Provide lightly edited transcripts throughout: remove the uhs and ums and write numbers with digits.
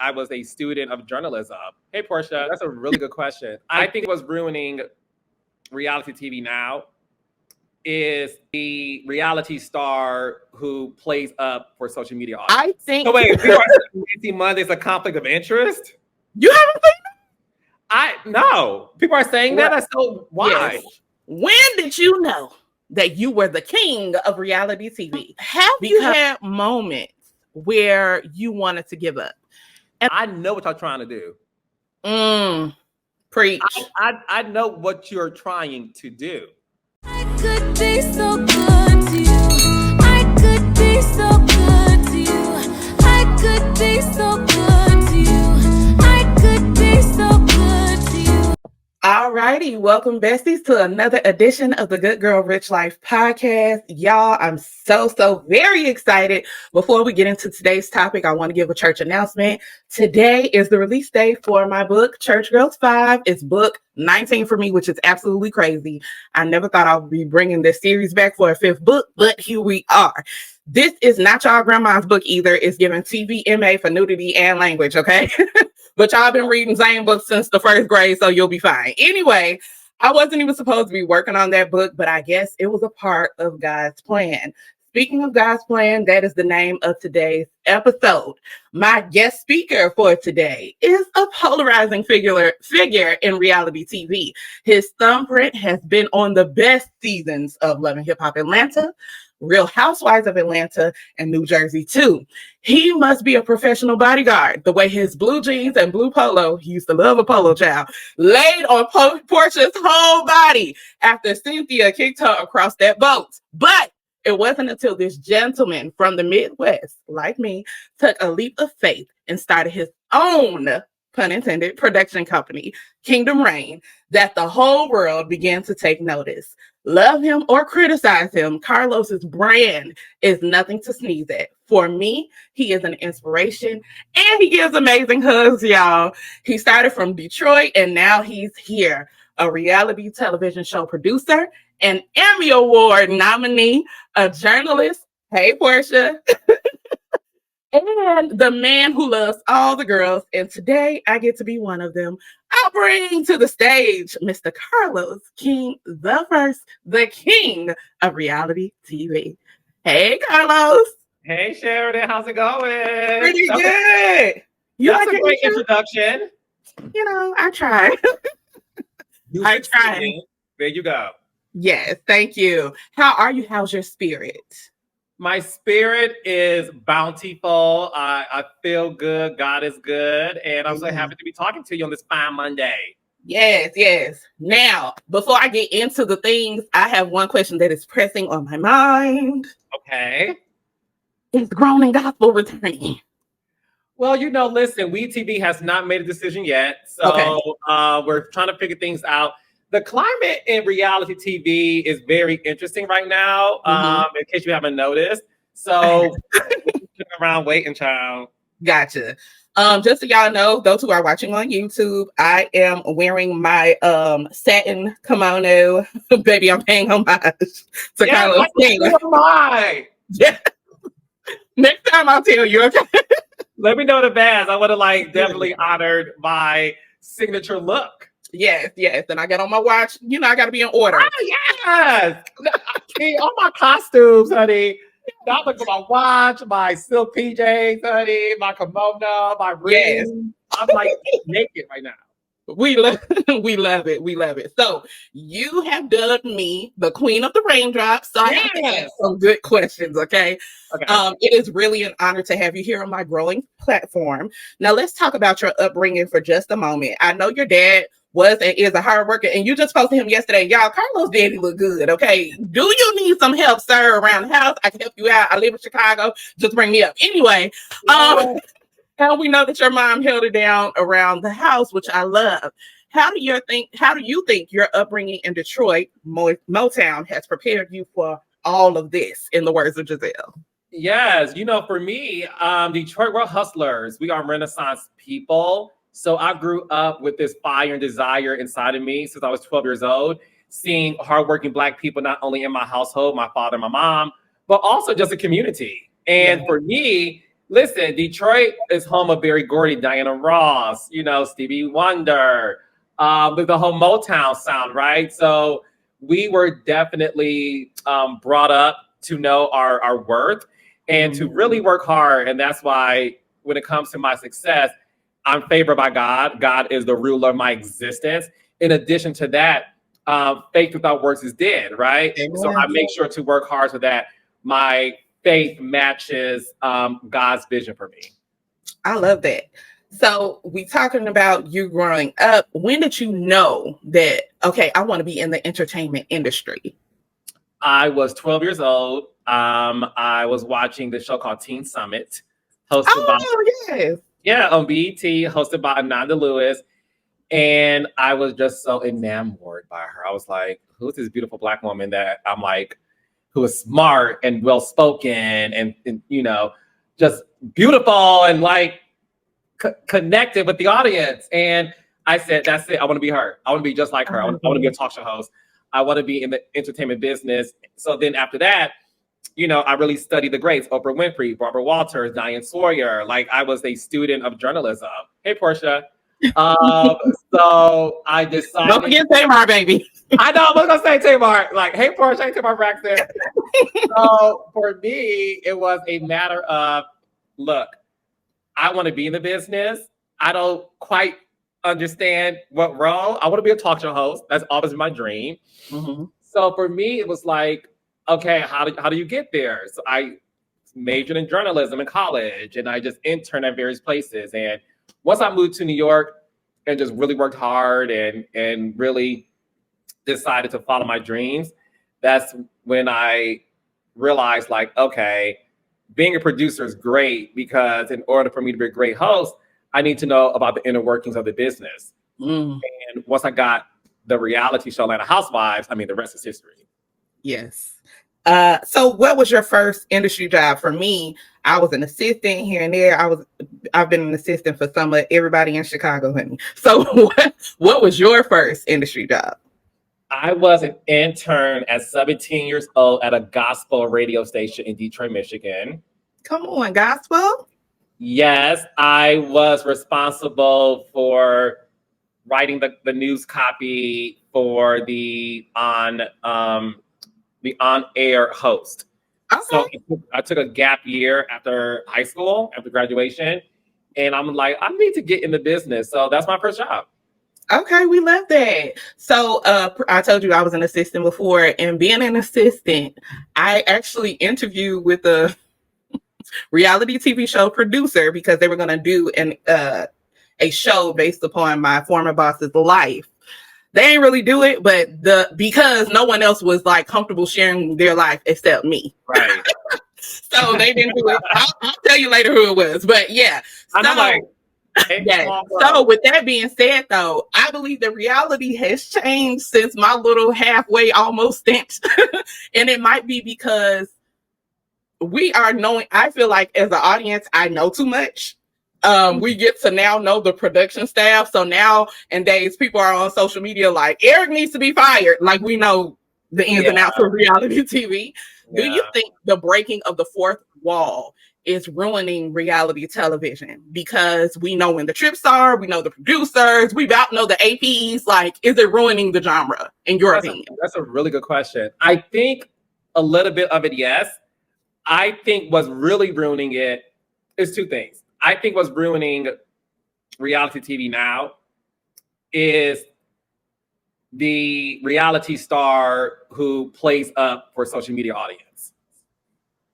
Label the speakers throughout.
Speaker 1: I was a student of journalism. Hey, Portia, that's a really good question. I think what's ruining reality TV now is the reality star who plays up for social media audience.
Speaker 2: I think.
Speaker 1: So wait, people are saying Nancy Monday's a conflict of interest?
Speaker 2: You haven't seen that?
Speaker 1: No. People are saying that. So why?
Speaker 2: Yes. When did you know that you were the king of reality TV? Have you had moments where you wanted to give up?
Speaker 1: And I know what y'all trying to do.
Speaker 2: Preach.
Speaker 1: I know what you're trying to do.
Speaker 3: I could be so good to you. I could be so good to you. I could be so good to you. I could be so good to you.
Speaker 2: Alrighty, welcome besties to another edition of the Good Girl Rich Life podcast. Y'all, I'm so very excited. Before we get into today's topic, I want to give a church announcement. Today is the release day for my book, Church Girls 5. It's book 19 for me, which is absolutely crazy. I never thought I would be bringing this series back for a fifth book, but here we are. This is not y'all grandma's book either. It's giving TVMA for nudity and language, okay? But y'all been reading Zane books since the first grade, so you'll be fine. Anyway, I wasn't even supposed to be working on that book, but I guess it was a part of God's plan. Speaking of God's plan, that is the name of today's episode. My guest speaker for today is a polarizing figure in reality TV. His thumbprint has been on the best seasons of Love and Hip Hop Atlanta, Real Housewives of Atlanta, and New Jersey too. He must be a professional bodyguard. The way his blue jeans and blue polo, he used to love a polo child, laid on Portia's whole body after Cynthia kicked her across that boat. But it wasn't until this gentleman from the Midwest, like me, took a leap of faith and started his own, pun intended, production company, Kingdom Reign, that the whole world began to take notice. Love him or criticize him, Carlos's brand is nothing to sneeze at. For me, he is an inspiration and he gives amazing hugs, y'all. He started from Detroit and now he's here, a reality television show producer, an Emmy Award nominee, a journalist. Hey, Portia. And the man who loves all the girls. And today I get to be one of them. I'll bring to the stage Mr. Carlos King, the first, the king of reality TV. Hey, Carlos.
Speaker 1: Hey, Sheridan. How's it going?
Speaker 2: Pretty good.
Speaker 1: That's a great introduction.
Speaker 2: You know, I try. I try.
Speaker 1: There you go.
Speaker 2: Yes, thank you. How are you? How's your spirit?
Speaker 1: My spirit is bountiful. I feel good. God is good. And I'm so happy to be talking to you on this fine Monday.
Speaker 2: Yes. Now, before I get into the things, I have one question that is pressing on my mind.
Speaker 1: Okay.
Speaker 2: Is Grown and Gospel returning?
Speaker 1: Well, listen, WeTV has not made a decision yet. So we're trying to figure things out. The climate in reality TV is very interesting right now, in case you haven't noticed. So, around waiting, child.
Speaker 2: Gotcha. Just so y'all know, those who are watching on YouTube, I am wearing my satin kimono. Baby, I'm paying homage to Carlos King. Yeah. Next time I'll tell you, okay?
Speaker 1: Let me know in advance. I would have definitely honored my signature look.
Speaker 2: Yes. And I got on my watch. I got to be in order.
Speaker 1: Oh, yes. All my costumes, honey. Not look for my watch, my silk PJs, honey, my kimono, my ring. I'm naked right now.
Speaker 2: We love it. So you have dubbed me the queen of the raindrops. So I have to ask some good questions, okay? It is really an honor to have you here on my growing platform. Now let's talk about your upbringing for just a moment. I know your dad was and is a hard worker, and you just posted him yesterday. Y'all, Carlos daddy look good, okay? Do you need some help, sir, around the house? I can help you out. I live in Chicago. Just bring me up. Anyway, and we know that your mom held it down around the house, which I love. How do you think your upbringing in Detroit, Motown, has prepared you for all of this, in the words of Giselle?
Speaker 1: Yes, for me, Detroit, we're hustlers. We are Renaissance people. So I grew up with this fire and desire inside of me since I was 12 years old, seeing hardworking Black people, not only in my household, my father, my mom, but also just a community. And for me, Listen, Detroit is home of Berry Gordy, Diana Ross, Stevie Wonder, with the whole Motown sound, right? So we were definitely brought up to know our worth and to really work hard. And that's why when it comes to my success, I'm favored by God. God is the ruler of my existence. In addition to that, faith without works is dead, right?
Speaker 2: Amen.
Speaker 1: So I make sure to work hard so that my faith matches God's vision for me.
Speaker 2: I love that. So we talking about you growing up. When did you know that, okay, I want to be in the entertainment industry?
Speaker 1: I was 12 years old. I was watching the show called Teen Summit, hosted by on BET, hosted by Ananda Lewis. And I was just so enamored by her. I was like, who's this beautiful Black woman that I'm like, who is smart and well-spoken and just beautiful and like connected with the audience. And I said, that's it. I want to be her. I want to be just like her. I want to be a talk show host. I want to be in the entertainment business. So then after that, I really studied the greats, Oprah Winfrey, Barbara Walters, Diane Sawyer. Like I was a student of journalism. Hey, Portia. So I decided.
Speaker 2: Don't forget Tamar, baby.
Speaker 1: I know, I was gonna say Tamar. Like, hey, Portia, hey, Tamar Braxton. So for me, it was a matter of, look, I want to be in the business. I don't quite understand what role. I want to be a talk show host. That's always my dream. Mm-hmm. So for me, it was like, okay, how do you get there? So I majored in journalism in college, and I just interned at various places. And once I moved to New York and just really worked hard and really decided to follow my dreams, that's when I realized, like, okay, being a producer is great because in order for me to be a great host, I need to know about the inner workings of the business. And once I got the reality show Atlanta Housewives, the rest is history.
Speaker 2: Yes. So what was your first industry job? For me, I was an assistant here and there. I've been an assistant for some of everybody in Chicago, honey. So what was your first industry job?
Speaker 1: I was an intern at 17 years old at a gospel radio station in Detroit, Michigan.
Speaker 2: Come on, gospel?
Speaker 1: Yes, I was responsible for writing the news copy for the on-air host.
Speaker 2: Okay.
Speaker 1: So I took a gap year after high school, after graduation, and I'm like, I need to get in the business. So that's my first job.
Speaker 2: Okay, we love that. So I told you I was an assistant before, and being an assistant, I actually interviewed with a reality TV show producer because they were going to do a show based upon my former boss's life. They didn't really do it, but because no one else was like comfortable sharing their life except me.
Speaker 1: Right.
Speaker 2: So they didn't do it. I'll tell you later who it was, but yeah. So with that being said, though, I believe the reality has changed since my little halfway almost stint. And it might be because we are knowing, I feel like as an audience, I know too much. We get to now know the production staff. So now in days, people are on social media like, Eric needs to be fired. Like we know the ins and outs of reality TV. Yeah. Do you think the breaking of the fourth wall is ruining reality television? Because we know when the trips are, we know the producers, we about know the APs. Like, is it ruining the genre in your opinion?
Speaker 1: That's a really good question. I think a little bit of it, yes. I think what's really ruining it is two things. I think what's ruining reality TV now is the reality star who plays up for social media audience,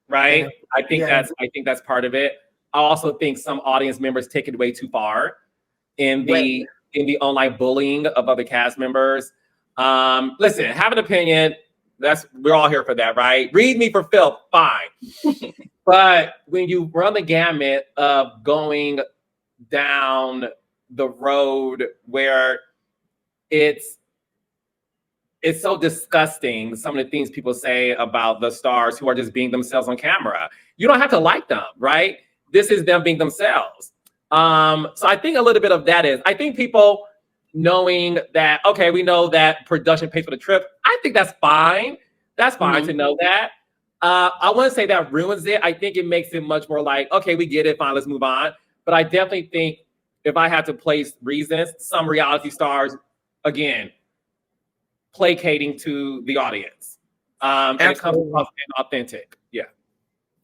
Speaker 1: right? Yeah. I think that's part of it. I also think some audience members take it way too far in the online bullying of other cast members. Listen, have an opinion. We're all here for that, right? Read me for filth, fine. But when you run the gamut of going down the road where it's so disgusting, some of the things people say about the stars who are just being themselves on camera. You don't have to like them, right? This is them being themselves. So I think a little bit of that is, I think people knowing that, okay, we know that production pays for the trip. I think that's fine. That's fine to know that. I wouldn't say that ruins it. I think it makes it much more like, okay, we get it, fine, let's move on. But I definitely think if I had to place reasons, some reality stars, again, placating to the audience. And it comes across authentic. Yeah.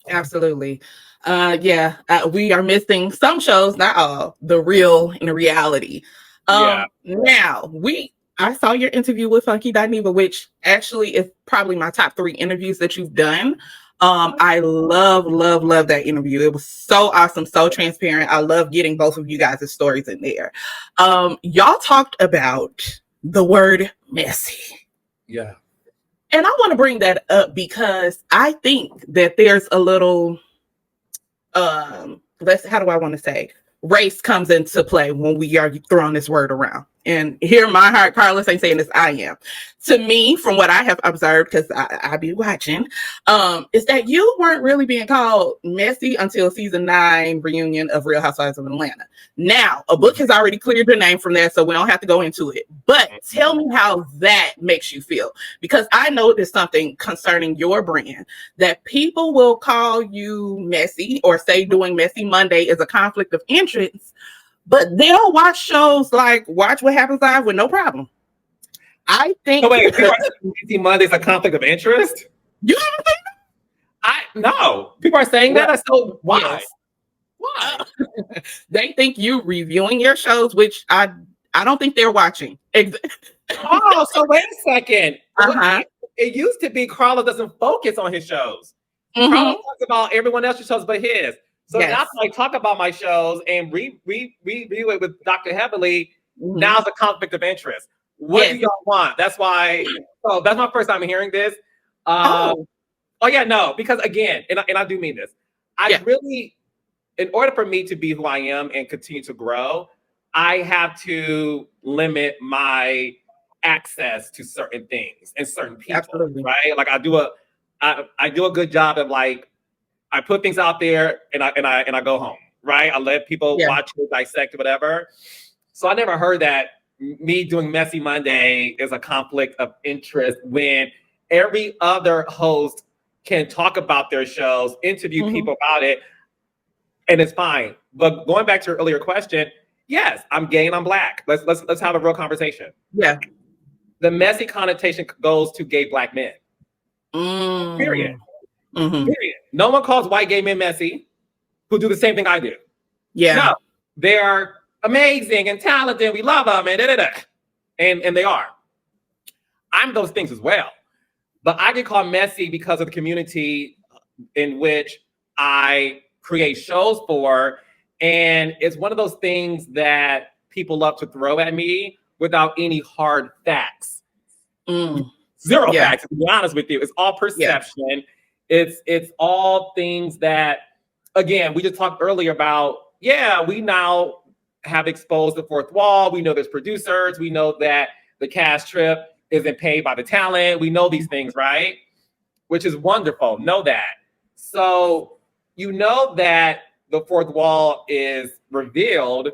Speaker 2: Absolutely. We are missing some shows, not all, the real and the reality.
Speaker 1: Yeah.
Speaker 2: Now, I saw your interview with Funky Dineva, which actually is probably my top 3 interviews that you've done. I love that interview. It was so awesome, so transparent. I love getting both of you guys' stories in there. Y'all talked about the word messy.
Speaker 1: Yeah.
Speaker 2: And I want to bring that up because I think that there's a little, how do I want to say? Race comes into play when we are throwing this word around. And hear my heart, Carlos ain't saying this, I am. To me, from what I have observed, because I be watching, is that you weren't really being called messy until season 9 reunion of Real Housewives of Atlanta. Now, a book has already cleared your name from that, so we don't have to go into it. But tell me how that makes you feel. Because I know there's something concerning your brand that people will call you messy or say doing Messy Monday is a conflict of interest. But they'll watch shows like Watch What Happens Live with no problem. I think.
Speaker 1: So wait, Messy Monday is a conflict of interest?
Speaker 2: You haven't seen that?
Speaker 1: No. People are saying that. So why?
Speaker 2: Yes.
Speaker 1: Why?
Speaker 2: They think you reviewing your shows, which I don't think they're watching.
Speaker 1: Oh, so wait a second.
Speaker 2: Uh-huh.
Speaker 1: It used to be Carlos doesn't focus on his shows.
Speaker 2: Mm-hmm.
Speaker 1: Carlos talks about everyone else's shows but his. So
Speaker 2: Yes.
Speaker 1: now I talk about my shows and review it with Dr. Heavily.
Speaker 2: Mm-hmm.
Speaker 1: Now it's a conflict of interest. What do y'all want? That's why. So that's my first time hearing this. Because again, and I do mean this. Really, in order for me to be who I am and continue to grow, I have to limit my access to certain things and certain people. Absolutely. Right? Like I do a good job of like, I put things out there and I go home, right? I let people watch it, dissect it, whatever. So I never heard that me doing Messy Monday is a conflict of interest when every other host can talk about their shows, interview people about it, and it's fine. But going back to your earlier question, yes, I'm gay and I'm Black. Let's have a real conversation.
Speaker 2: Yeah.
Speaker 1: The messy connotation goes to gay Black men. Period. Mm-hmm. Period. No one calls white gay men messy who do the same thing I do.
Speaker 2: Yeah.
Speaker 1: No, they are amazing and talented. We love them and they are. I'm those things as well. But I get called messy because of the community in which I create shows for. And it's one of those things that people love to throw at me without any hard facts. Zero facts, to be honest with you. It's all perception. Yeah. It's all things that, again, we just talked earlier about, we now have exposed the fourth wall. We know there's producers. We know that the cast trip isn't paid by the talent. We know these things, right? Which is wonderful. Know that. So you know that the fourth wall is revealed,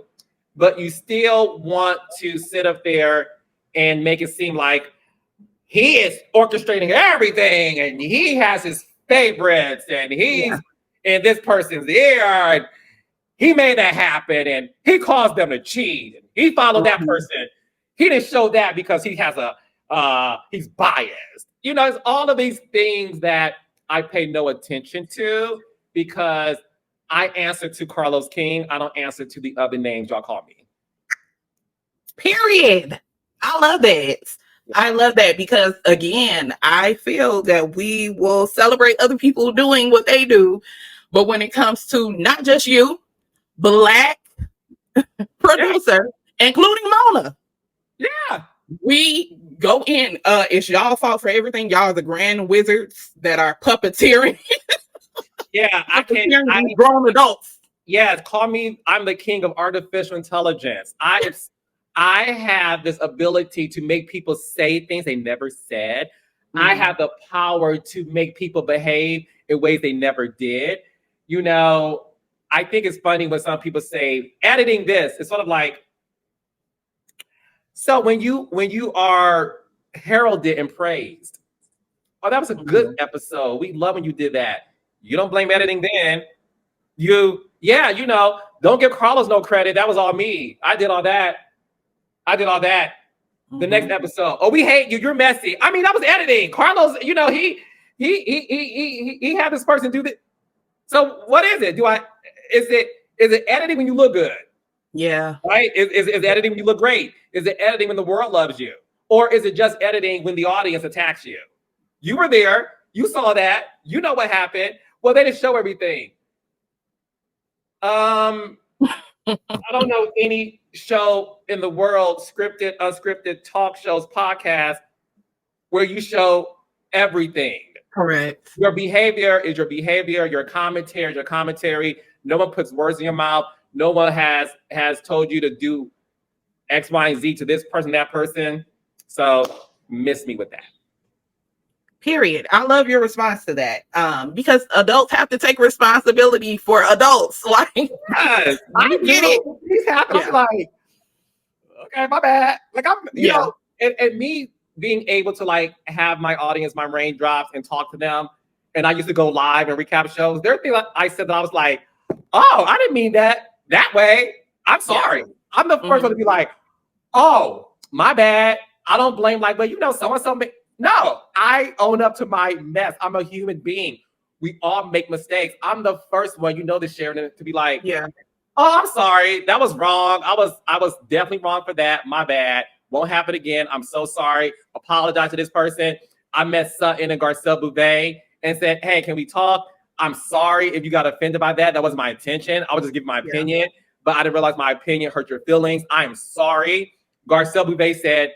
Speaker 1: but you still want to sit up there and make it seem like he is orchestrating everything and he has his favorites and he's in this person's ear and he made that happen and he caused them to cheat. He followed that person. He didn't show that because he has he's biased. You know, it's all of these things that I pay no attention to because I answer to Carlos King. I don't answer to the other names y'all call me.
Speaker 2: Period. I love that. I love that because, again, I feel that we will celebrate other people doing what they do. But when it comes to not just you, Black producer, including Mona.
Speaker 1: Yeah.
Speaker 2: We go in. It's y'all fault for everything. Y'all are the grand wizards that are puppeteering.
Speaker 1: I'm
Speaker 2: grown adults.
Speaker 1: Yes, call me. I'm the king of artificial intelligence. I have this ability to make people say things they never said. I have the power to make people behave in ways they never did. You know, I think it's funny when some people say editing this. It's sort of like, so when you are heralded and praised, Oh, that was a good episode. We love when you did that. You don't blame editing then. Don't give Carlos no credit. That was all me. I did all that. The next episode. Oh, we hate you. You're messy. I mean, that was editing. Carlos, he had this person do this. So what is it? Is it editing when you look good?
Speaker 2: Yeah.
Speaker 1: Right? Is editing when you look great? Is it editing when the world loves you? Or is it just editing when the audience attacks you? You were there. You saw that. You know what happened. Well, they didn't show everything. I don't know any show in the world, scripted, unscripted, talk shows, podcasts, where you show everything.
Speaker 2: Correct.
Speaker 1: Your behavior is your behavior. Your commentary is your commentary. No one puts words in your mouth. No one has told you to do X, Y, and Z to this person, that person. So miss me with that.
Speaker 2: Period. I love your response to that. Because adults have to take responsibility for adults. Like,
Speaker 1: yes,
Speaker 2: I get it.
Speaker 1: These happen. I'm like, okay, my bad. Like you know, and me being able to like have my audience, my raindrops, and talk to them. And I used to go live and recap shows. There are things I said that I was like, oh, I didn't mean that way. I'm sorry. I'm the first one to be like, oh, my bad. I don't blame but so-and-so. No, I own up to my mess. I'm a human being. We all make mistakes. I'm the first one, this, Sheridan, to be like, oh, I'm sorry. That was wrong. I was definitely wrong for that. My bad. Won't happen again. I'm so sorry. Apologize to this person. I met Sutton and Garcelle Bouvet and said, hey, can we talk? I'm sorry if you got offended by that. That wasn't my intention. I was just giving my opinion, but I didn't realize my opinion hurt your feelings. I am sorry. Garcelle Bouvet said,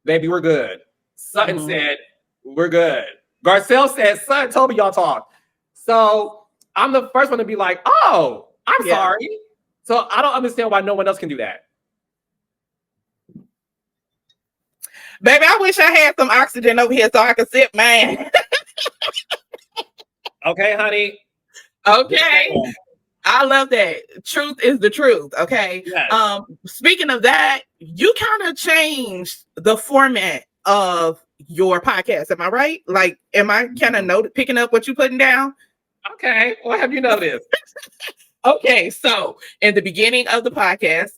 Speaker 1: baby, we're good. Sutton said, we're good. Garcelle said, Sutton told me y'all talk. So I'm the first one to be like, oh, I'm sorry. So I don't understand why no one else can do that.
Speaker 2: Baby, I wish I had some oxygen over here so I could sip mine.
Speaker 1: Okay, honey.
Speaker 2: Okay. I love that. Truth is the truth. Okay.
Speaker 1: Yes.
Speaker 2: Speaking of that, you kind of changed the format of your podcast. Am I right? Like, am I kind of picking up what you're putting down?
Speaker 1: Okay. What have you noticed?
Speaker 2: Okay, so in the beginning of the podcast,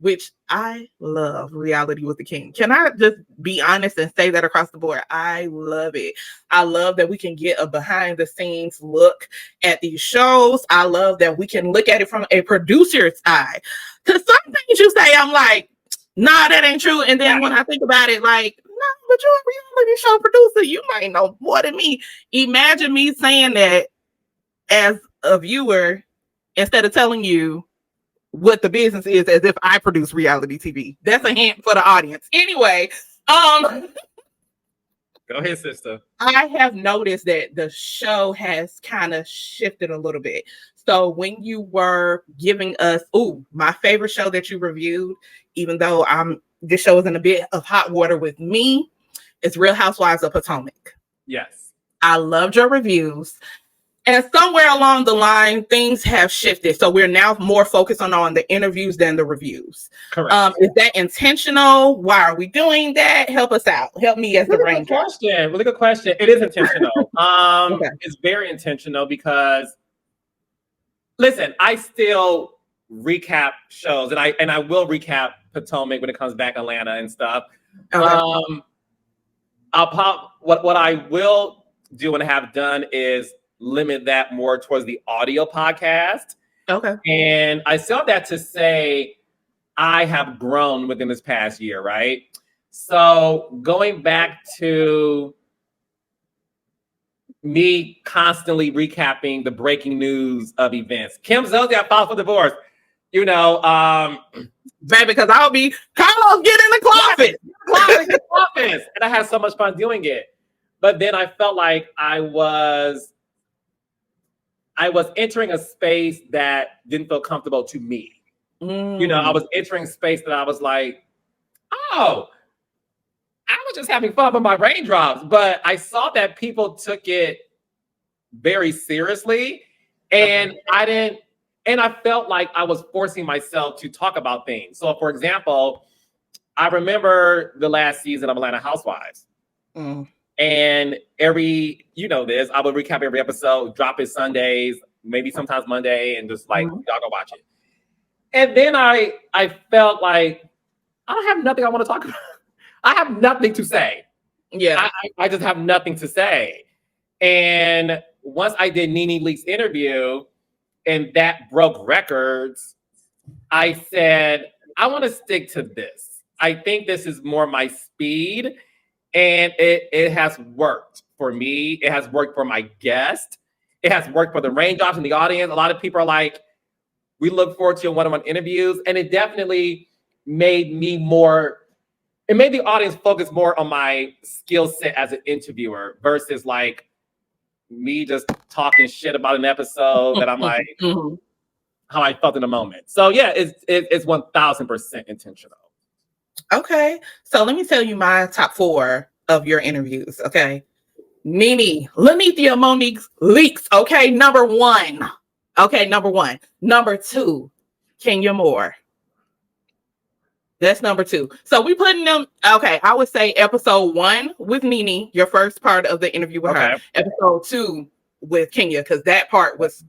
Speaker 2: which I love, Reality with the King. Can I just be honest and say that across the board? I love it. I love that we can get a behind the scenes look at these shows. I love that we can look at it from a producer's eye. Because some things you say, I'm like, nah, that ain't true. And then when I think about it, like, no, but you're a reality show producer. You might know more than me. Imagine me saying that as a viewer, instead of telling you what the business is as if I produce reality TV. That's a hint for the audience. Anyway,
Speaker 1: go ahead, sister.
Speaker 2: I have noticed that the show has kind of shifted a little bit. So when you were giving us, my favorite show that you reviewed, even though this show is in a bit of hot water with me, it's Real Housewives of Potomac.
Speaker 1: Yes.
Speaker 2: I loved your reviews. And somewhere along the line, things have shifted. So we're now more focused on the interviews than the reviews.
Speaker 1: Correct.
Speaker 2: Is that intentional? Why are we doing that? Help us out. Help me as the brain.
Speaker 1: Really good question. It is intentional. It's very intentional because, listen, I still recap shows, and I will recap Potomac when it comes back Atlanta and stuff. Okay. What I will do and have done is limit that more towards the audio podcast.
Speaker 2: Okay.
Speaker 1: And I saw that to say I have grown within this past year, right? So going back to me constantly recapping the breaking news of events. Kim Zolciak filed for divorce.
Speaker 2: Baby, because I'll be Carlos, get in the closet.
Speaker 1: And I had so much fun doing it. But then I felt like I was entering a space that didn't feel comfortable to me. I was entering space that I was like, oh, I was just having fun with my raindrops. But I saw that people took it very seriously. And I felt like I was forcing myself to talk about things. So, for example, I remember the last season of Atlanta Housewives. And this, I would recap every episode, drop it Sundays, maybe sometimes Monday, and just like, y'all go watch it. And then I felt like I don't have nothing I want to talk about. I have nothing to say.
Speaker 2: Yeah.
Speaker 1: I just have nothing to say. And once I did Nene Leakes' interview and that broke records, I said, I want to stick to this. I think this is more my speed. And it has worked for me. It has worked for my guest. It has worked for the raindrops in the audience. A lot of people are like, we look forward to your one-on-one interviews. And it definitely made the audience focus more on my skill set as an interviewer versus like me just talking shit about an episode that I'm like, how I felt in the moment. So yeah, it's 1000% intentional.
Speaker 2: Okay. So let me tell you my top 4 of your interviews. Okay. Nene, Lenethia Monique Leakes. Okay. Number 1. Okay. Number 1. Number 2, Kenya Moore. That's number 2. So we putting them. Okay. I would say episode 1 with Nene, your first part of the interview with her. Episode 2 with Kenya, because that part was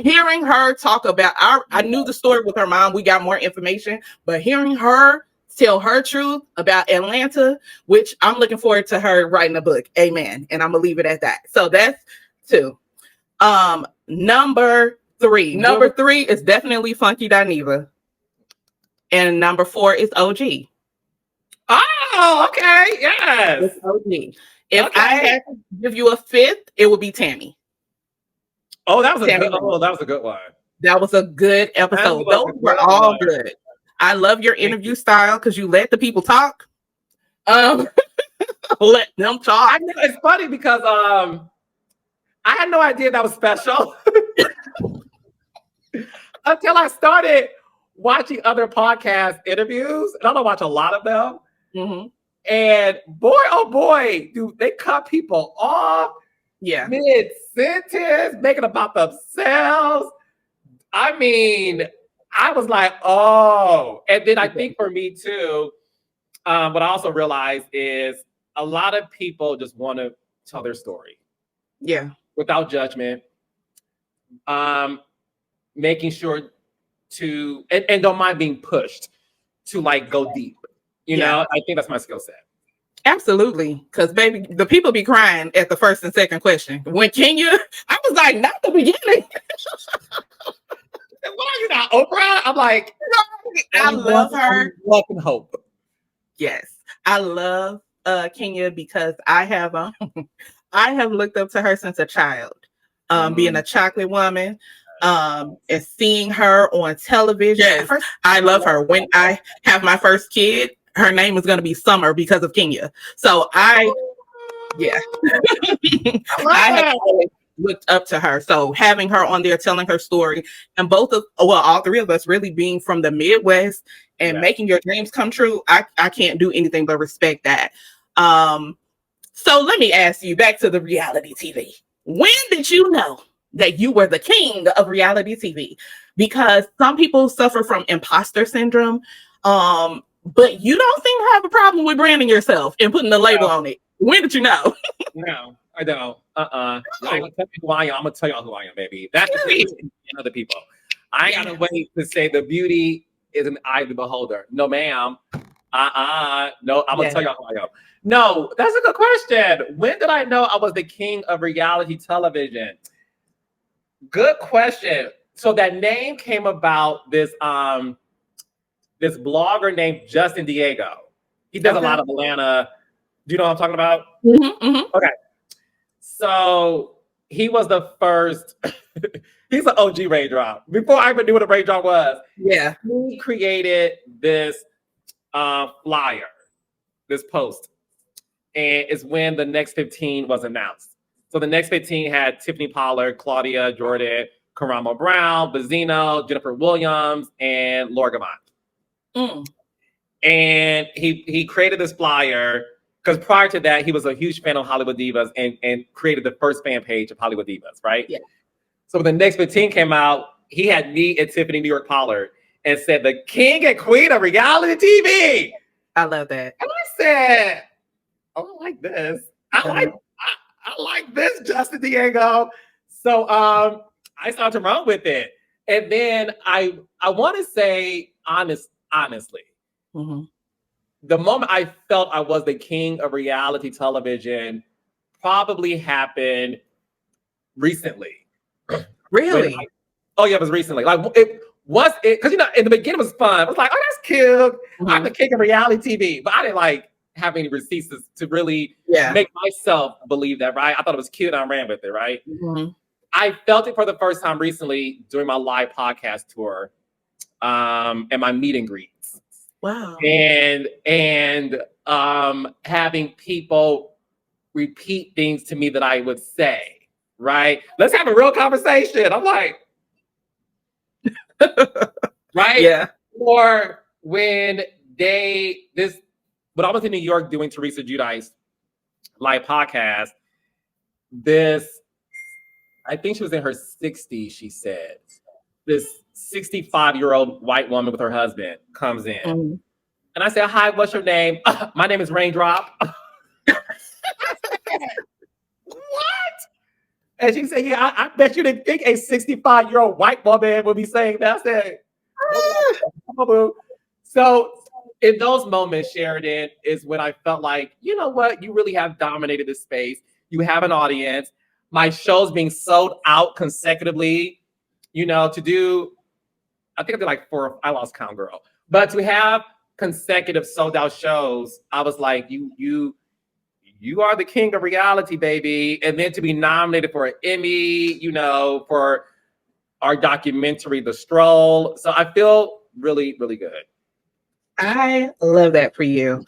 Speaker 2: hearing her talk about I knew the story with her mom. We got more information, but hearing her tell her truth about Atlanta, which I'm looking forward to her writing a book. Amen. And I'm gonna leave it at that. So that's 2. Number 3. Number 3 is definitely Funky Dineva. And number 4 is OG.
Speaker 1: Oh, okay. Yes.
Speaker 2: It's OG. If I had to give you a 5th, it would be Tammy.
Speaker 1: Oh, that was a good one.
Speaker 2: That was a good episode. Those were all good. I love your interview style because you let the people talk. Let them talk.
Speaker 1: I know, it's funny because I had no idea that was special until I started watching other podcast interviews, and I don't watch a lot of them.
Speaker 2: Mm-hmm.
Speaker 1: And boy, oh boy, dude, they cut people off.
Speaker 2: Yeah.
Speaker 1: Mid-sentence, making about themselves. I mean, I was like, oh. And then I think for me too, what I also realized is a lot of people just want to tell their story.
Speaker 2: Yeah.
Speaker 1: Without judgment. Making sure to, and don't mind being pushed to like go deep. You know, I think that's my skill set.
Speaker 2: Absolutely. Because baby, the people be crying at the first and second question. When Kenya, I was like, not the beginning.
Speaker 1: What are you now, Oprah? I'm like,
Speaker 2: I love her.
Speaker 1: Luck and hope.
Speaker 2: Yes. I love Kenya because I have looked up to her since a child. Being a chocolate woman. And seeing her on television. Yes. I love her. When I have my first kid, her name is going to be Summer because of Kenya. So I have always looked up to her. So having her on there telling her story, and all 3 of us really being from the Midwest and making your dreams come true, I can't do anything but respect that. So let me ask you, back to the reality TV. When did you know that you were the king of reality TV? Because some people suffer from imposter syndrome. But you don't seem to have a problem with branding yourself and putting the label on it. When did you know?
Speaker 1: No, I don't. I ain't gonna tell you who I am. I'm gonna tell y'all who I am, baby. That's the thing with other people. I ain't gotta wait to say the beauty is an eye of the beholder. No, ma'am. No, I'm gonna tell y'all who I am. No, that's a good question. When did I know I was the king of reality television? Good question. So that name came about this this blogger named Justin Diego. He does a lot of Atlanta. Do you know what I'm talking about?
Speaker 2: Mm-hmm, mm-hmm.
Speaker 1: Okay. So he was the first. He's an OG raindrop. Before I even knew what a raindrop was, he created this flyer, this post. And it's when the Next 15 was announced. So the Next 15 had Tiffany Pollard, Claudia Jordan, Karamo Brown, Bazzino, Jennifer Williams, and Laura Gavant. And he created this flyer because prior to that, he was a huge fan of Hollywood Divas and created the first fan page of Hollywood Divas, right? Yeah. So when the Next 15 came out, he had me and Tiffany New York Pollard and said, the king and queen of reality TV.
Speaker 2: I love that.
Speaker 1: And I said, oh, I like this. I like this, Justin Diego. So I started to run with it. And then I want to say honestly,
Speaker 2: Mhm.
Speaker 1: the moment I felt I was the king of reality television probably happened recently.
Speaker 2: Really?
Speaker 1: Oh yeah, it was recently. Like it was it because in the beginning it was fun. I was like, oh, that's cute. I'm the
Speaker 2: Mhm.
Speaker 1: king of reality TV, but I didn't like have any receipts to really
Speaker 2: Yeah.
Speaker 1: make myself believe that. Right? I thought it was cute. And I ran with it. Right?
Speaker 2: Mhm.
Speaker 1: I felt it for the first time recently during my live podcast tour, and my meet and greets,
Speaker 2: Wow.
Speaker 1: and having people repeat things to me that I would say. Right? Let's have a real conversation. I'm like, right?
Speaker 2: Yeah.
Speaker 1: Or when when I was in New York doing Teresa Giudice's live podcast, I think she was in her 60s, she said. This 65-year-old white woman with her husband comes in.
Speaker 2: Mhm.
Speaker 1: And I said, hi, what's your name? My name is Raindrop. What? And she said, yeah, I bet you didn't think a 65-year-old white woman would be saying that. I said, no. So in those moments, Sheridan, is when I felt like, you know what? You really have dominated this space. You have an audience. My show's being sold out consecutively, to do, I think I did like I lost count, girl. But to have consecutive sold out shows, I was like, you are the king of reality, baby. And then to be nominated for an Emmy, for our documentary, The Stroll. So I feel really, really good.
Speaker 2: I love that for you.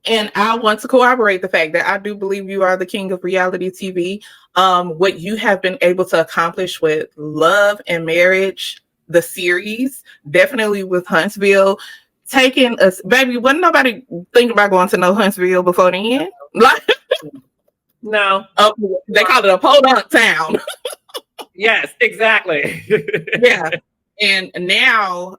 Speaker 2: And I want to corroborate the fact that I do believe you are the king of reality TV. What you have been able to accomplish with Love and Marriage, the series, definitely with Huntsville, taking us, baby, wasn't nobody thinking about going to know Huntsville before the end? Like,
Speaker 1: No.
Speaker 2: They call it a podunk town.
Speaker 1: Yes, exactly.
Speaker 2: Yeah. And now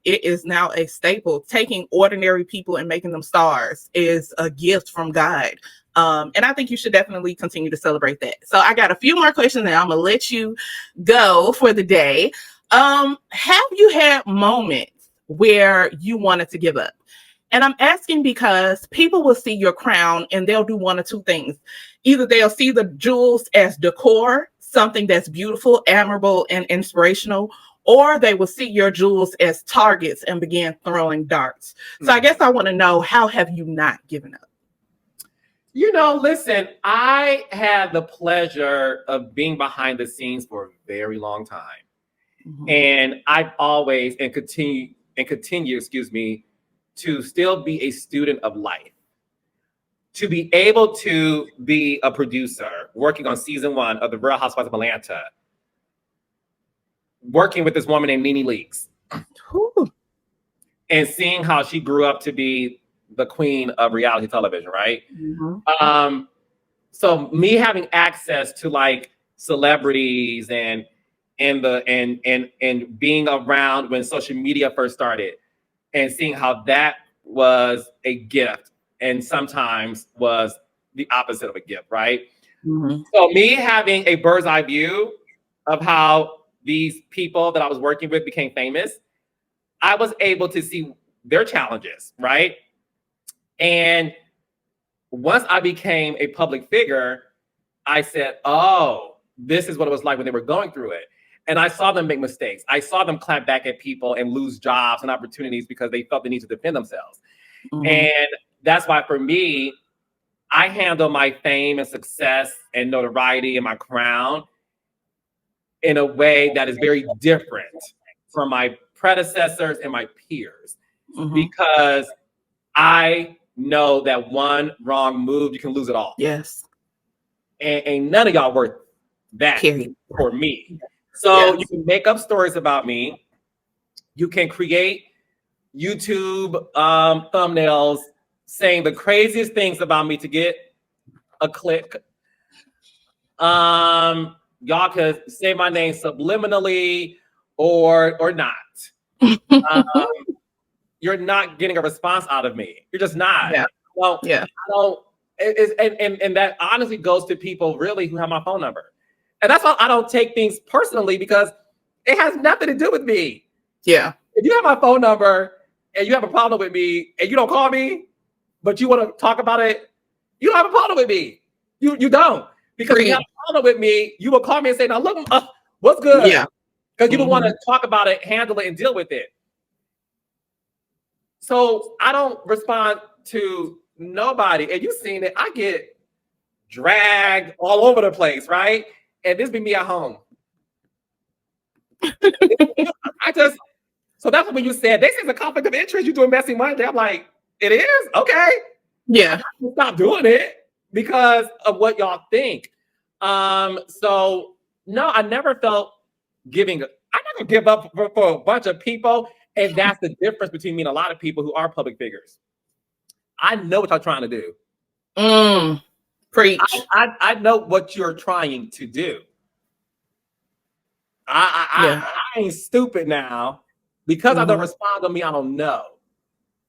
Speaker 2: it is now a staple. Taking ordinary people and making them stars is a gift from God. And I think you should definitely continue to celebrate that. So I got a few more questions and I'm going to let you go for the day. Have you had moments where you wanted to give up? And I'm asking because people will see your crown and they'll do one or two things. Either they'll see the jewels as decor, something that's beautiful, admirable, and inspirational, or they will see your jewels as targets and begin throwing darts. So I guess I want to know, how have you not given up?
Speaker 1: Listen, I had the pleasure of being behind the scenes for a very long time. Mm-hmm. And I've always and continue, to still be a student of life. To be able to be a producer, working on season 1 of The Real Housewives of Atlanta, working with this woman named Nene Leakes, and seeing how she grew up to be the queen of reality television, right? Mm-hmm. So me having access to like celebrities and being around when social media first started, and seeing how that was a gift and sometimes was the opposite of a gift, right? Mm-hmm. So me having a bird's eye view of how these people that I was working with became famous, I was able to see their challenges, right? And once I became a public figure, I said, oh, this is what it was like when they were going through it. And I saw them make mistakes. I saw them clap back at people and lose jobs and opportunities because they felt the need to defend themselves. Mm-hmm. And that's why for me, I handle my fame and success and notoriety and my crown in a way that is very different from my predecessors and my peers. Mm-hmm. Because I know that one wrong move, you can lose it all.
Speaker 2: Yes.
Speaker 1: And none of y'all worth that for me. So you can make up stories about me. You can create YouTube thumbnails saying the craziest things about me to get a click. Y'all could say my name subliminally or not. You're not getting a response out of me. You're just not. Yeah. So
Speaker 2: Yeah.
Speaker 1: I don't. And that honestly goes to people really who have my phone number, and that's why I don't take things personally because it has nothing to do with me.
Speaker 2: Yeah.
Speaker 1: If you have my phone number and you have a problem with me and you don't call me, but you want to talk about it, you don't have a problem with me. You don't. Because if you have a problem with me, you will call me and say, now look, what's good?
Speaker 2: Yeah.
Speaker 1: Because you don't want to talk about it, handle it, and deal with it. So I don't respond to nobody. And you've seen it. I get dragged all over the place, right? And this be me at home. So that's when you said, this is a conflict of interest. You're doing Messy Monday. I'm like, it is? Okay.
Speaker 2: Yeah.
Speaker 1: Stop doing it because of what y'all think. So no, I never felt giving. I'm not gonna give up for a bunch of people, and that's the difference between me and a lot of people who are public figures. I know what y'all trying to do.
Speaker 2: Preach.
Speaker 1: I know what you're trying to do. I ain't stupid now because I don't respond to me. I don't know.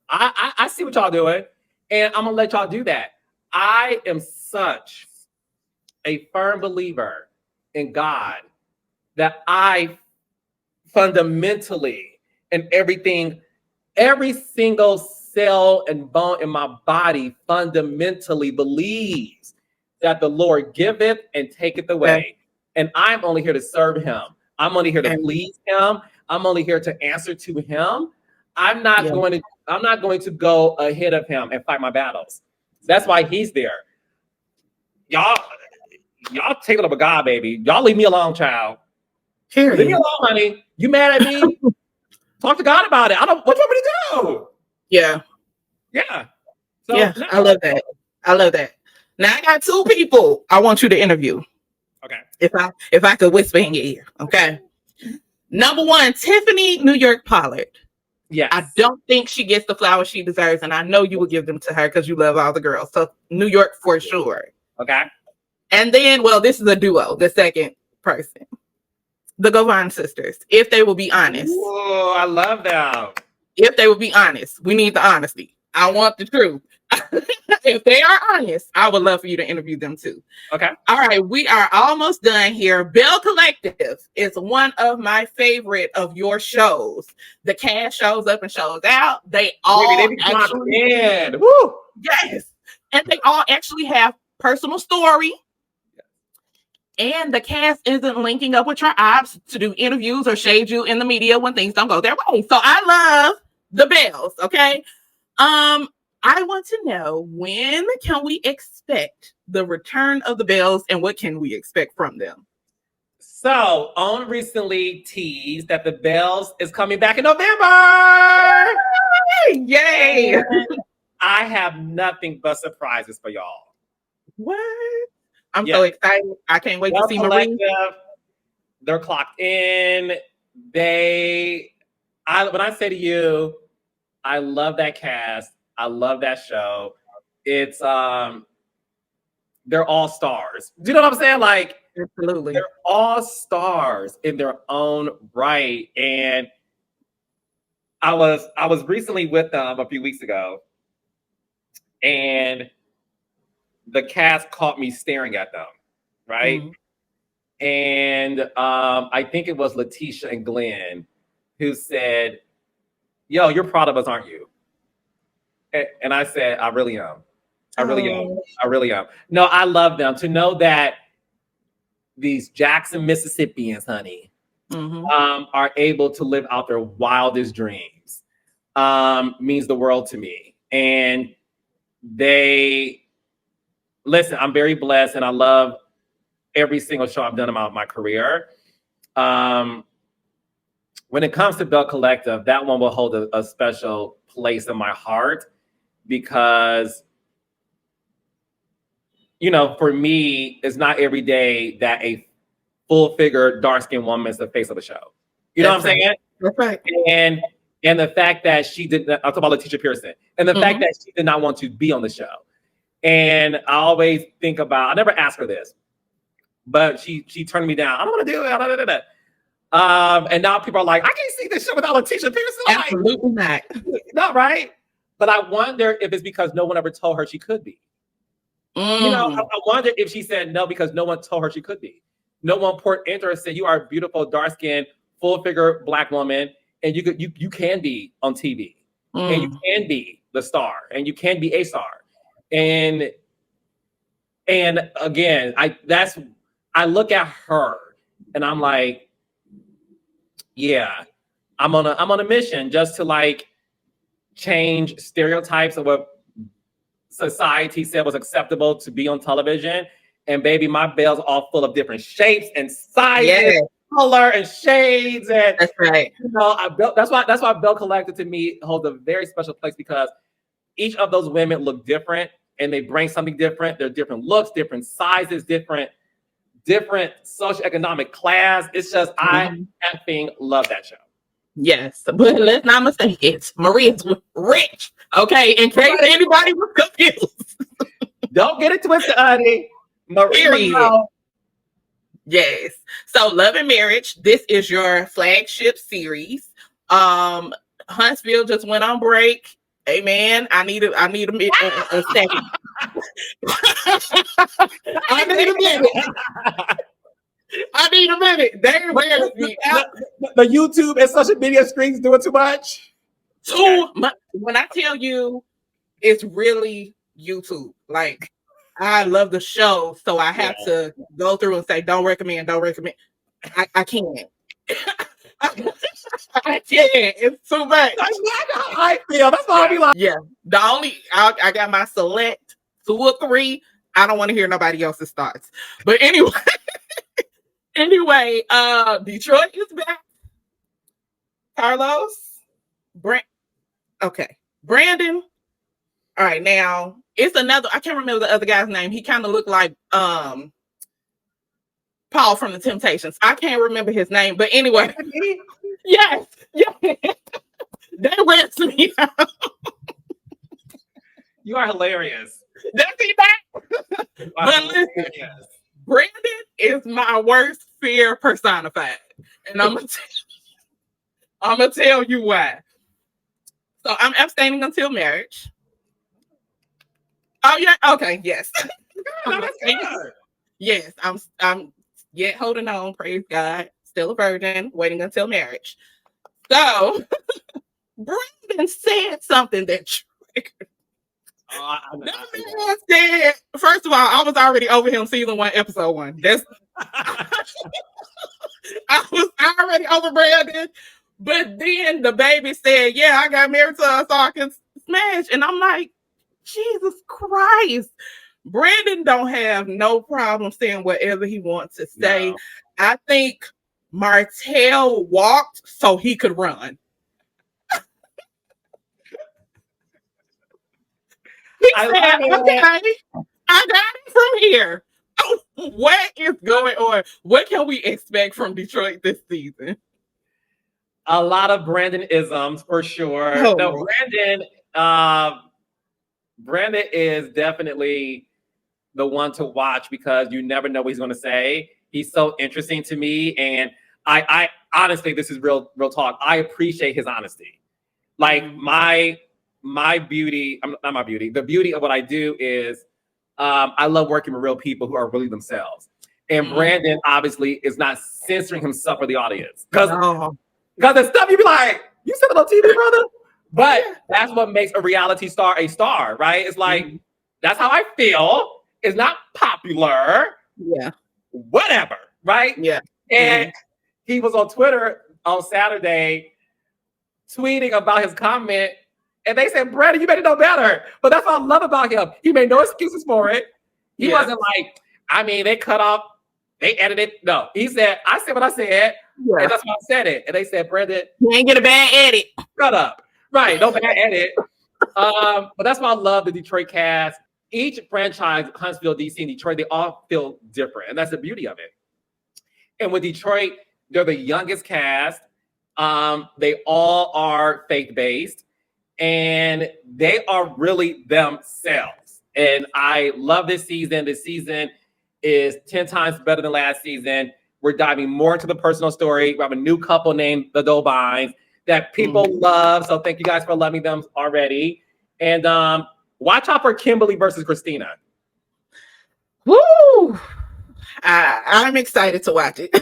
Speaker 1: I see what y'all doing, and I'm gonna let y'all do that. I am such a firm believer in God that I fundamentally and everything, every single cell and bone in my body fundamentally believes that the Lord giveth and taketh away. And I'm only here to serve him. I'm only here to please him. I'm only here to answer to him. I'm not going to go ahead of him and fight my battles. That's why he's there. Y'all take it up a God, baby. Y'all leave me alone, child. Leave me alone, honey. You mad at me? Talk to God about it. I don't. What do you want me to do?
Speaker 2: Yeah.
Speaker 1: Yeah. So,
Speaker 2: yeah. No. I love that. I love that. Now I got two people I want you to interview.
Speaker 1: Okay.
Speaker 2: If I could whisper in your ear. Okay. Number one, Tiffany New York Pollard.
Speaker 1: Yes.
Speaker 2: I don't think she gets the flowers she deserves, and I know you will give them to her because you love all the girls. So New York for sure.
Speaker 1: Okay.
Speaker 2: And then, well, this is a duo, the second person. The Govan sisters, if they will be honest.
Speaker 1: Oh, I love them.
Speaker 2: If they will be honest. We need the honesty. I want the truth. If they are honest, I would love for you to interview them too.
Speaker 1: Okay.
Speaker 2: All right, we are almost done here. Bell Collective is one of my favorite of your shows. The cast shows up and shows out. They all
Speaker 1: actually Woo!
Speaker 2: Yes. And they all actually have personal story. And the cast isn't linking up with your ops to do interviews or shade you in the media when things don't go their way. So I love the Bells, okay? I want to know, when can we expect the return of the Bells and what can we expect from them?
Speaker 1: So, OWN recently teased that the Bells is coming back in November.
Speaker 2: Yay!
Speaker 1: And I have nothing but surprises for y'all.
Speaker 2: What? I'm so excited. I can't wait to see Marie.
Speaker 1: They're clocked in. When I say to you, I love that cast. I love that show. It's they're all stars. Do you know what I'm saying? Like,
Speaker 2: absolutely,
Speaker 1: they're all stars in their own right. And I was recently with them a few weeks ago, and the cast caught me staring at them, right? Mm-hmm. And I think it was Letitia and Glenn who said, "Yo, you're proud of us, aren't you?" And I said, I really am. I really am. I really am. No, I love them. To know that these Jackson Mississippians, honey, are able to live out their wildest dreams means the world to me. And listen, I'm very blessed, and I love every single show I've done about my career. When it comes to Bell Collective, that one will hold a special place in my heart. Because, for me, it's not every day that a full-figure, dark-skinned woman is the face of the show. You know what I'm saying?
Speaker 2: That's right.
Speaker 1: And the fact that she did not, I'll talk about Letitia Pearson, and the fact that she did not want to be on the show. And I always think about, I never asked her this, but she turned me down. I don't want to do it. And now people are like, I can't see this show without Letitia Pearson.
Speaker 2: Absolutely not.
Speaker 1: Not right. But I wonder if it's because no one ever told her she could be. You know, I wonder if she said no because no one told her she could be. No one poured into her and said, you are a beautiful, dark-skinned, full-figure Black woman, and you can be on TV. And you can be the star, and you can be a star. And again, I look at her and I'm like, yeah, I'm on a mission just to like change stereotypes of what society said was acceptable to be on television. And baby, my bel's all full of different shapes and sizes, color and shades. And
Speaker 2: that's right.
Speaker 1: You know, that's why Belle Collector to me holds a very special place, because each of those women look different and they bring something different. They're different looks, different sizes, different socioeconomic class. It's just I effing love that show.
Speaker 2: Yes, but let's not mistake it. Maria's rich. Okay, in case anybody was confused.
Speaker 1: Don't get it twisted, honey. Maria.
Speaker 2: Yes. So Love and Marriage, this is your flagship series. Huntsville just went on break. Amen. I need a second. I need a minute. They wear me out.
Speaker 1: The YouTube and social media streams doing too much.
Speaker 2: When I tell you, it's really YouTube. Like, I love the show, so I have to go through and say, don't recommend. I can't. I can't. It's too much.
Speaker 1: That's not how I feel. That's why I be like,
Speaker 2: yeah. The only I got my select 2 or 3. I don't want to hear nobody else's thoughts. But anyway. Detroit is back. Carlos, Brandon. All right, now it's another. I can't remember the other guy's name. He kind of looked like Paul from the Temptations. I can't remember his name, but anyway, yes, that wears me out.
Speaker 1: You are hilarious.
Speaker 2: That's it back. But listen, Brandon is my worst fear personified, and I'm gonna tell you why. So I'm abstaining until marriage. Oh yeah, okay, yes. Yes, I'm yet holding on. Praise God, still a virgin, waiting until marriage. So Brandon said something that triggered. That man said, first of all, I was already over him season 1, episode 1. That's I was already over Brandon, but then the baby said, "Yeah, I got married to her so I can smash," and I'm like, Jesus Christ, Brandon don't have no problem saying whatever he wants to say. No. I think Martell walked so he could run. He said, "Okay, I got it from here." What is going on? What can we expect from Detroit this season?
Speaker 1: A lot of Brandon-isms for sure.
Speaker 2: Oh.
Speaker 1: No, Brandon is definitely the one to watch because you never know what he's going to say. He's so interesting to me, and I honestly, this is real talk. I appreciate his honesty. Like my beauty, not my beauty. The beauty of what I do is I love working with real people who are really themselves. And Brandon obviously is not censoring himself for the audience. Because the stuff you be like, you said it on TV, brother. But that's what makes a reality star a star, right? It's like, that's how I feel. It's not popular.
Speaker 2: Yeah.
Speaker 1: Whatever, right?
Speaker 2: Yeah.
Speaker 1: And he was on Twitter on Saturday tweeting about his comment. And they said, Brandon, you better know better. But that's what I love about him. He made no excuses for it. He wasn't like, I mean, they cut off, they edited. No, he said, I said what I said. Yeah. And that's why I said it. And they said, Brandon,
Speaker 2: you ain't get a bad edit.
Speaker 1: Shut up. Right, no bad edit. But that's why I love the Detroit cast. Each franchise, Huntsville, DC, and Detroit, they all feel different. And that's the beauty of it. And with Detroit, they're the youngest cast. They all are faith-based. And they are really themselves. And I love this season. This season is 10 times better than last season. We're diving more into the personal story. We have a new couple named the Dobines that people love. So thank you guys for loving them already. And watch out for Kimberly versus Christina.
Speaker 2: Woo! I'm excited to watch it.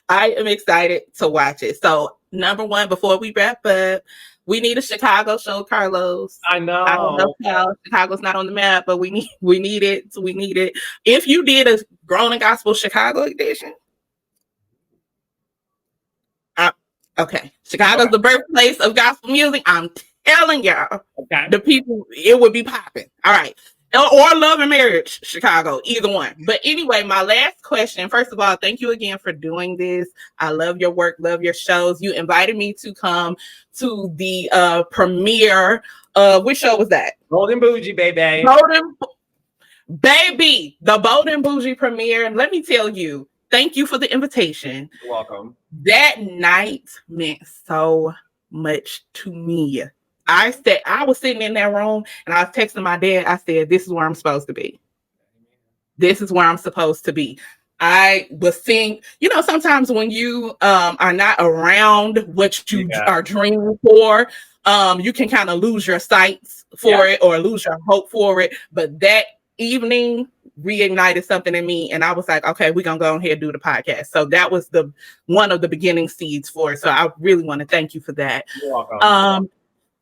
Speaker 2: I am excited to watch it. So, number one, before we wrap up, we need a Chicago show, Carlos.
Speaker 1: I know.
Speaker 2: I don't know how Chicago's not on the map, but we need it. We need it. If you did a Grown and Gospel Chicago edition, okay, Chicago's the birthplace of gospel music. I'm telling y'all, the people, it would be popping. All right. Or Love and Marriage, Chicago, either one. But anyway, my last question. First of all, thank you again for doing this. I love your work, love your shows. You invited me to come to the premiere. Which show was that?
Speaker 1: Bold and Bougie, baby.
Speaker 2: The Bold and Bougie premiere. And let me tell you, thank you for the invitation.
Speaker 1: You're welcome.
Speaker 2: That night meant so much to me. I was sitting in that room and I was texting my dad. I said, this is where I'm supposed to be. This is where I'm supposed to be. I was seeing, sometimes when you are not around what you are dreaming for, you can kind of lose your sights for it or lose your hope for it. But that evening reignited something in me. And I was like, okay, we're going to go ahead and do the podcast. So that was one of the beginning seeds for it. So I really want to thank you for that.
Speaker 1: You're welcome.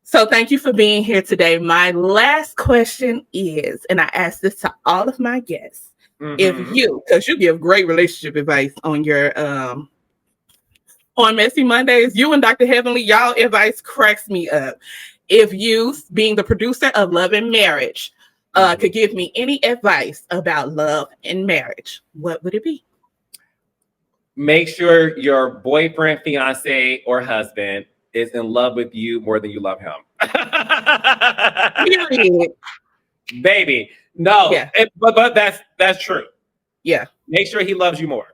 Speaker 2: So thank you for being here today. My last question is, and I ask this to all of my guests, because you give great relationship advice on your on Messy Mondays, you and Dr. Heavenly, y'all advice cracks me up. If you, being the producer of Love and Marriage, could give me any advice about love and marriage, what would it be?
Speaker 1: Make sure your boyfriend, fiance, or husband is in love with you more than you love him. Baby. No.
Speaker 2: Yeah.
Speaker 1: But that's true.
Speaker 2: Yeah.
Speaker 1: Make sure he loves you more.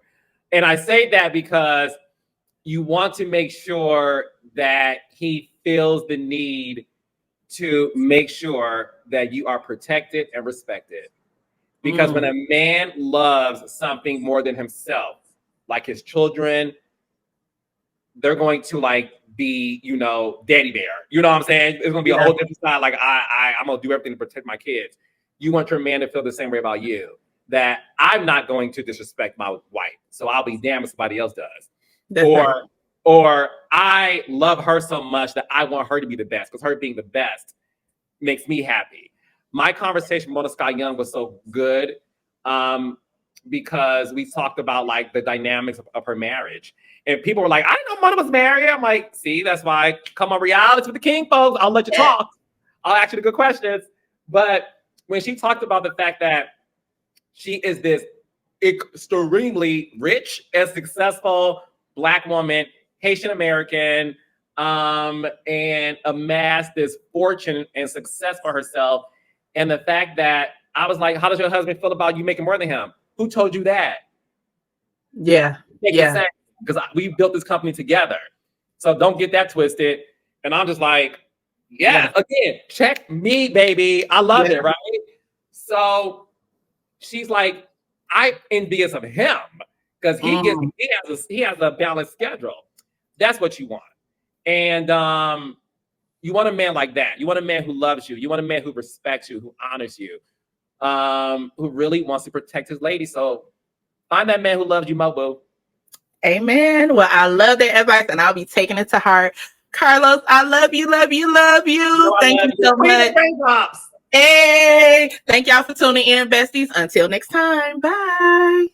Speaker 1: And I say that because you want to make sure that he feels the need to make sure that you are protected and respected. Because when a man loves something more than himself, like his children, they're going to be, daddy bear. You know what I'm saying? It's gonna be a whole different side. Like I'm gonna do everything to protect my kids. You want your man to feel the same way about you. That I'm not going to disrespect my wife. So I'll be damned if somebody else does. Or I love her so much that I want her to be the best, because her being the best makes me happy. My conversation with Mona Scott Young was so good because we talked about the dynamics of her marriage. And people were like, I didn't know Mona was married. I'm like, see, that's why. Come on, reality with the king, folks. I'll let you talk. I'll ask you the good questions. But when she talked about the fact that she is this extremely rich and successful Black woman, Haitian American, and amassed this fortune and success for herself. And the fact that I was like, how does your husband feel about you making more than him? Who told you that?
Speaker 2: Yeah.
Speaker 1: Because we built this company together. So don't get that twisted. And I'm just like, again, check me, baby. I love it, right? So she's like, I'm envious of him because he has a balanced schedule. That's what you want. And you want a man like that. You want a man who loves you. You want a man who respects you, who honors you, who really wants to protect his lady. So find that man who loves you, Mo.
Speaker 2: Amen. Well, I love that advice, and I'll be taking it to heart. Carlos, I love you, love you, love you. Thank you so much. Hey, thank y'all for tuning in, besties. Until next time. Bye.